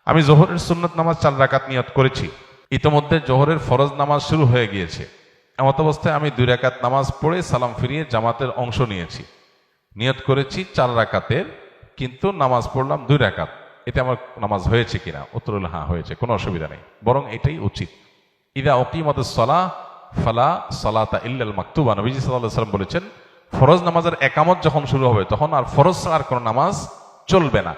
আমি জোহরের সুন্নত নামাজ 4 রাকাত নিয়ত করেছি, ইতোমধ্যে জোহরের ফরজ নামাজ শুরু হয়ে গিয়েছে। এমত অবস্থায় আমি 2 রাকাত নামাজ পড়ে সালাম ফিরিয়ে জামাতের অংশ নিয়েছি। নিয়ত করেছি 4 রাকাতের, কিন্তু নামাজ পড়লাম 2 রাকাত। এতে আমার নামাজ হয়েছে কিনা? উত্তর হলো হ্যাঁ, হয়েছে, কোনো অসুবিধা নেই, বরং এটাই উচিত। ইদা উকিমাতুস সালাহ ফালা সালাতা ইল্লাল মাকতুবা, নবীজি সাল্লাল্লাহু আলাইহি ওয়াসাল্লাম বলেছেন, ফরজ নামাজের একামত যখন শুরু হবে তখন আর ফরজ ছাড়া আর কোনো নামাজ চলবে না।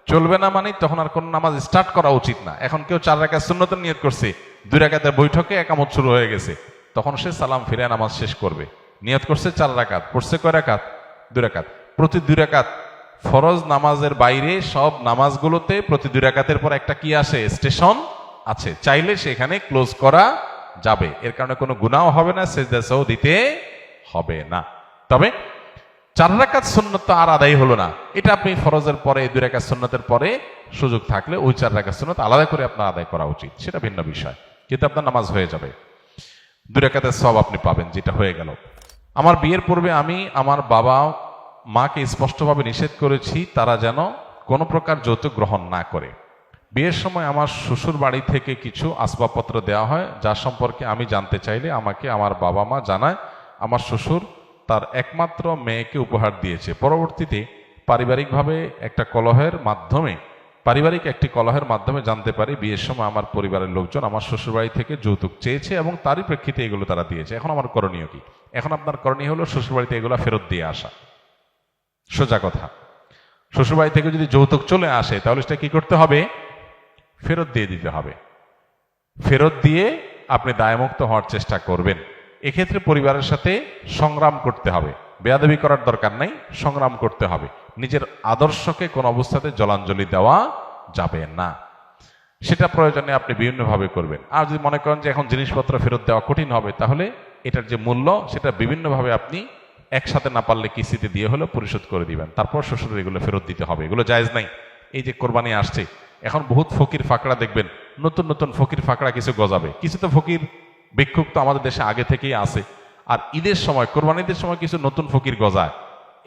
চলবে না মানে তখন আর কোনো নামাজ স্টার্ট করা উচিত না। এখন কেউ 4 রাকাত সুন্নতের নিয়ত করছে, 2 রাকাতের বৈঠকে একামত শুরু হয়ে গেছে, তখন সে সালাম ফিরে নামাজ শেষ করবে। নিয়ত করছে 4 রাকাত, পড়ছে কয় রাকাত? 2 রাকাত। প্রতি 2 রাকাত ফরজ নামাজের বাইরে সব নামাজগুলোতে প্রতি 2 রাকাতের পর একটা কি আসে? স্টেশন আছে, চাইলে সেখানে ক্লোজ করা যাবে। এর কারণে কোনো গুনাহ হবে না, সেজদা সাও দিতে হবে না। তবে 4 রাকাত সুন্নত তো আর আদায় হলো না, এটা আপনি ফরজের পরে 2 রাকাত সুন্নতের পরে সুযোগ থাকলে ওই 4 রাকাত সুন্নত আলাদা করে আপনার আদায় করা উচিত, সেটা ভিন্ন বিষয়, কিন্তু আপনার নামাজ হয়ে যাবে, 2 রাকাতের সওয়াব আপনি পাবেন, যেটা হয়ে গেল। আমার বিয়ের পূর্বে আমি আমার বাবা মাকে স্পষ্টভাবে নিষেধ করেছি তারা যেন কোনো প্রকার যৌতুক গ্রহণ না করে। বিয়ের সময় আমার শ্বশুর বাড়ি থেকে কিছু আসবাবপত্র দেওয়া হয়, যা সম্পর্কে আমি জানতে চাইলে আমাকে আমার বাবা মা জানায় আমার শ্বশুর তার একমাত্র মেয়েকে উপহার দিয়েছে। পরবর্তীতে পারিবারিক একটি কলহের মাধ্যমে জানতে পারি বিয়ের সময় আমার পরিবারের লোকজন আমার শ্বশুরবাড়ি থেকে যৌতুক চেয়েছে এবং তারই প্রেক্ষিতে এগুলো তারা দিয়েছে। এখন আমার করণীয় কি? এখন আপনার করণীয় হলো শ্বশুরবাড়িতে এগুলো ফেরত দিয়ে আসা। সোজা কথা, শ্বশুরবাড়ি থেকে যদি যৌতুক চলে আসে তাহলে সেটা কি করতে হবে? ফেরত দিয়ে দিতে হবে। ফেরত দিয়ে আপনি দায়মুক্ত হওয়ার চেষ্টা করবেন। এক্ষেত্রে পরিবারের সাথে সংগ্রাম করতে হবে, বেয়াদবি করার দরকার নাই, সংগ্রাম করতে হবে। নিজের আদর্শকে কোন অবস্থাতে জলাঞ্জলি দেওয়া যাবে না, সেটা প্রয়োজনে আপনি বিভিন্নভাবে করবেন। আর যদি মনে করেন যে এখন জিনিসপত্র ফেরত দেওয়া কঠিন হবে, তাহলে এটার যে মূল্য সেটা বিভিন্নভাবে আপনি একসাথে না পারলে কিস্তিতে দিয়ে হলেও পরিশোধ করে দিবেন, তারপর শ্বশুর এগুলো ফেরত দিতে হবে। এগুলো জায়েজ নাই। এই যে কোরবানি আসছে, এখন বহুত ফকির ফাকড়া দেখবেন, নতুন নতুন ফকির ফাকড়া কিছু গজাবে, কিছু তো ফকির ভিক্ষুক তো আমাদের দেশে আগে থেকেই আছে। আর ঈদের সময়, কোরবানিদের সময় কিছু নতুন ফকির গজায়।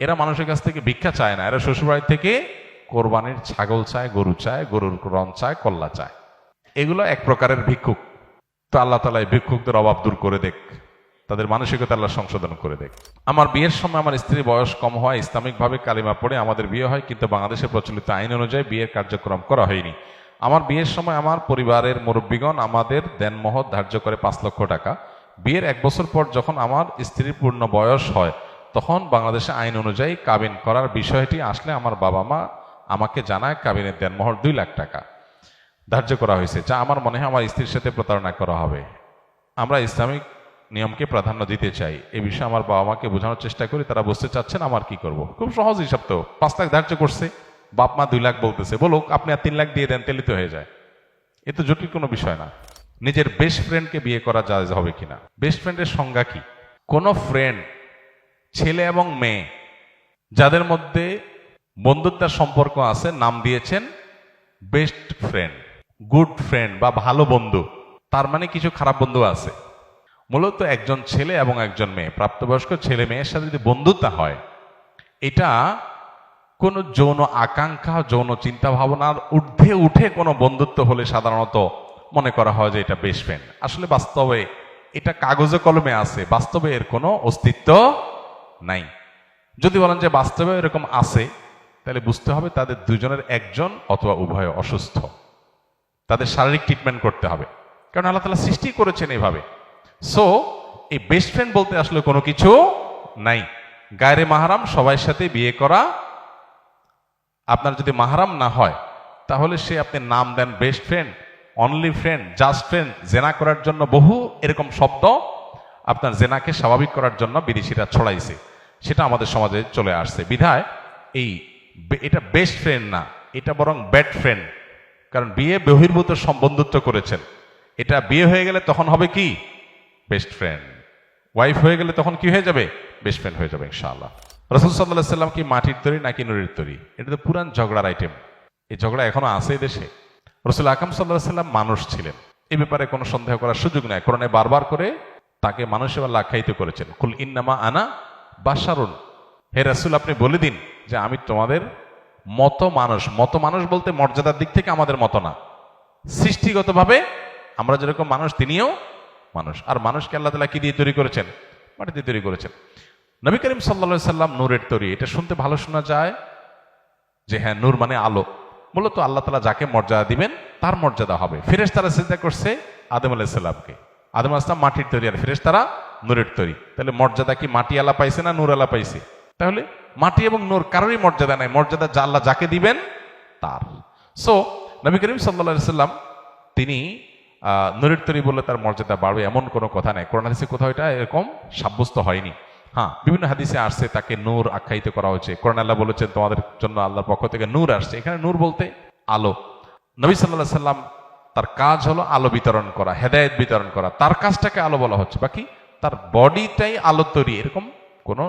এরা মানুষের কাছ থেকে ভিক্ষা চায় না, এরা শ্বশুরবাড়ি থেকে কোরবানির ছাগল চায়, গরু চায়, গরুর রং চায়, কল্লা চায়। এগুলো এক প্রকারের ভিক্ষুক। তো আল্লাহ তাআলা এই ভিক্ষুকদের অভাব দূর করে দেখ, তাদের মানসিকতা আল্লাহ সংশোধন করে দেখ। আমার বিয়ের সময় আমার স্ত্রীর বয়স কম হয়, ইসলামিকভাবে কালিমা পড়ে আমাদের বিয়ে হয়, কিন্তু বাংলাদেশে প্রচলিত আইন অনুযায়ী বিয়ের কার্যক্রম করা হয়নি। আমার বিয়ের সময় আমার পরিবারের মুরব্বীগণ আমাদের দেনমোহর ধার্য করে 5 লক্ষ টাকা। বিয়ের 1 বছর পর যখন আমার স্ত্রীর পূর্ণ বয়স হয়, তখন বাংলাদেশে আইন অনুযায়ী কাবিন করার বিষয়টি আসলে আমার বাবা মা আমাকে জানায় কাবিনের দেনমোহর 2 লাখ টাকা ধার্য করা হয়েছে, যা আমার মনে হয় আমার স্ত্রীর সাথে প্রতারণা করা হবে। আমরা ইসলামিক নিয়মকে প্রাধান্য দিতে চাই। এই বিষয়ে আমার বাবা মাকে বোঝানোর চেষ্টা করি, তারা বুঝতে চাচ্ছেন, আমার কি করব? খুব সহজ হিসাব তো, 5 লাখ ধার্য করছে, বাপ মা 2 লাখ বলতেছে, বলুক, আপনি আর 3 লাখ দিয়ে দেন, তেলিত হয়ে যায়। এ তো জটিল কোনো বিষয় না। নিজের বেস্ট ফ্রেন্ডকে বিয়ে করা জায়েজ হবে কিনা? বেস্ট ফ্রেন্ডের সংজ্ঞা কি? কোন ফ্রেন্ড, ছেলে এবং মেয়ে যাদের মধ্যে বন্ধুত্বের সম্পর্ক আছে, নাম দিয়েছেন বেস্ট ফ্রেন্ড, গুড ফ্রেন্ড বা ভালো বন্ধু। তার মানে কিছু খারাপ বন্ধু আছে। মূলত একজন ছেলে এবং একজন মেয়ে, প্রাপ্তবয়স্ক ছেলে মেয়ের সাথে যদি বন্ধুত্ব হয়, এটা কোনো যৌন আকাঙ্ক্ষা, যৌন চিন্তা ভাবনার ঊর্ধ্বে উঠে কোনো বন্ধুত্ব হলে সাধারণত মনে করা হয় যে এটা বেস্ট ফ্রেন্ড। আসলে বাস্তবে এটা কাগজে কলমে আছে, বাস্তবে এর কোনো অস্তিত্ব নাই। যদি বলেন যে বাস্তবে এরকম আছে, তাহলে বুঝতে হবে তাদের দুজনের একজন অথবা উভয় অসুস্থ, তাদের শারীরিক ট্রিটমেন্ট করতে হবে, কারণ আল্লাহ তাআলা সৃষ্টি করেছেন এইভাবে। সো এই বেস্ট ফ্রেন্ড বলতে আসলে কোনো কিছু নাই। গায়রে মাহরাম সবার সাথে বিয়ে করা, আপনার যদি মাহরাম না হয় তাহলে সে আপনি নাম দেন best friend, only friend, just friend. জেনা করার জন্য বহু এরকম শব্দ আপনার জেনাকে স্বাভাবিক করার জন্য বিদেশিরা ছড়াইছে, সেটা আমাদের সমাজে চলে আসছে। বিধায় এটা বেস্ট ফ্রেন্ড না, এটা বরং ব্যাড ফ্রেন্ড। কারণ বিয়ে বহির্ভূত বন্ধুত্ব করেছেন, এটা বিয়ে হয়ে গেলে তখন হবে কি? Best friend. ওয়াইফ হয়ে গেলে তখন কি হয়ে যাবে? বেস্ট ফ্রেন্ড হয়ে যাবে ইনশাআল্লাহ। রাসূল সাল্লাল্লাহু আলাইহি সাল্লাম কি মাটির তৈরি নাকি নুরের তৈরি? এটা তো পুরান ঝগড়ার আইটেম। এই ঝগড়া এখনো আছে দেশে। রাসূল আকরাম সাল্লাল্লাহু আলাইহি সাল্লাম মানুষ ছিলেন, এই ব্যাপারে কোনো সন্দেহ করার সুযোগ নাই। কোরআনে বারবার করে তাকে মানুষ হিসেবে আখ্যায়িত করেছেন। কুল ইন্নামা আনা বাশারুন, হে রাসূল আপনি বলে দিন যে আমি তোমাদের মতো মানুষ। মতো মানুষ বলতে মর্যাদার দিক থেকে আমাদের মতো না, সৃষ্টিগতভাবে আমরা যেরকম মানুষ, তিনিও মানুষ। আর মানুষকে আল্লাহ তাআলা কি দিয়ে তৈরি করেছেন? মাটি দিয়ে তৈরি করেছেন। নবী করিম সাল্লাল্লাহু আলাইহি সাল্লাম নূরের তৈরি, এটা শুনতে ভালো শোনা যায় যে হ্যাঁ, নূর মানে আলো। মূলত আল্লাহ তাআলা যাকে মর্যাদা দিবেন তার মর্যাদা হবে। ফেরেশতারা সিজদা করছে আদম আলাইহিস সালামকে। আদম আলাইহিস সালাম মাটির তৈরি, আর ফেরেশতারা নূরের তৈরি। তাহলে মর্যাদা কি মাটি আলা পাইছে না নূর আলা পাইছে? তাহলে মাটি এবং নূর কারোরই মর্যাদা নাই, মর্যাদা যা আল্লাহ যাকে দিবেন তার। সো নবী করিম সাল্লাল্লাহু আলাইহি সাল্লাম তিনি নূরের তৈরি বললে তার মর্যাদা বাড়বে এমন কোনো কথা নাই। কোরআন হাদিসে কোথাও এটা এরকম সাব্যস্ত হয়নি। হ্যাঁ, বিভিন্ন হাদিসে আসছে তাকে নূর আখ্যায়িত করা হয়েছে। কোরআন আল্লাহ বলেছেন তোমাদের জন্য আল্লাহর পক্ষ থেকে নূর আসছে। এখানে নূর বলতে আলো। নবী সাল্লাল্লাহু আলাইহি সাল্লাম তার কাজ হলো আলো বিতরণ করা, হেদায়েত বিতরণ করা। তার কাজটাকে আলো বলা হচ্ছে, বাকি তার বডিটাই আলো তৈরি, এরকম কোনো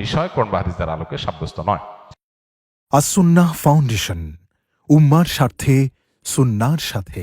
বিষয় কোরআন বা হাদিসের আলোকে সাব্যস্ত নয়। আসুন্নাহ ফাউন্ডেশন, উম্মার স্বার্থে সুন্নাহর সাথে।